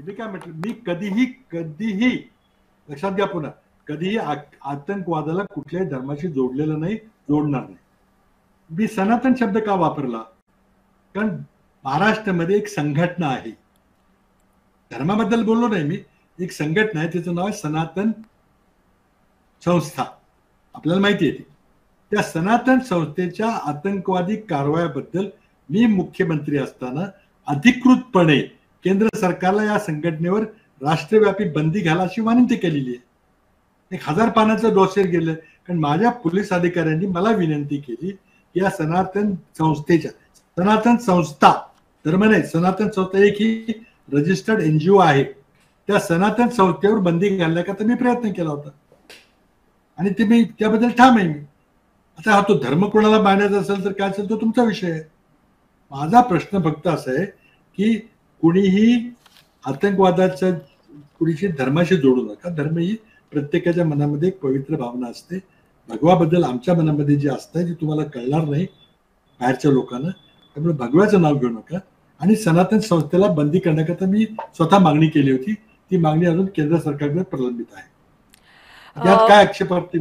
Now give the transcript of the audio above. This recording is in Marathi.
मी काय म्हटलं, मी कधीही कधीही लक्षात घ्या, पुन्हा कधीही आतंकवादाला कुठल्याही धर्माशी जोडलेलं नाही, जोडणार नाही. मी सनातन शब्द का वापरला? कारण महाराष्ट्रामध्ये एक संघटना आहे, धर्माबद्दल बोललो नाही मी, एक संघटना आहे, तिचं नाव आहे सनातन संस्था. आपल्याला माहिती आहे ती. त्या सनातन संस्थेच्या आतंकवादी कारवायाबद्दल मी मुख्यमंत्री असताना अधिकृतपणे केंद्र सरकारला या संघटनेवर राष्ट्रव्यापी बंदी घाला अशी विनंती केलेली आहे. 1000 पानाचं डॉसियर गेलं. कारण माझ्या पोलीस अधिकाऱ्यांनी मला विनंती केली की या सनातन संस्थेच्या, सनातन संस्था धर्म नाही, सनातन संस्था एक ही रजिस्टर्ड NGO आहे, त्या सनातन संस्थेवर बंदी घालण्याकरता मी प्रयत्न केला होता आणि ते मी त्याबद्दल ठाम आहे. मी आता हा तो धर्म कोणाला मांडायचा असेल तर काय असेल तो तुमचा विषय आहे. माझा प्रश्न फक्त असा आहे की कुणीही आतंकवादाच्या कुणीशी धर्माशी जोडू नका. धर्म ही प्रत्येकाच्या मनामध्ये एक पवित्र भावना असते. भगवाबद्दल आमच्या मनामध्ये जे असतं ते तुम्हाला कळणार नाही बाहेरच्या लोकांना. त्यामुळे भगव्याचं नाव घेऊ नका. आणि सनातन संस्थेला बंदी करण्याकरता मी स्वतः मागणी केली होती. ती मागणी अजून केंद्र सरकारकडे प्रलंबित आहे. यात काय आक्षेपार्थ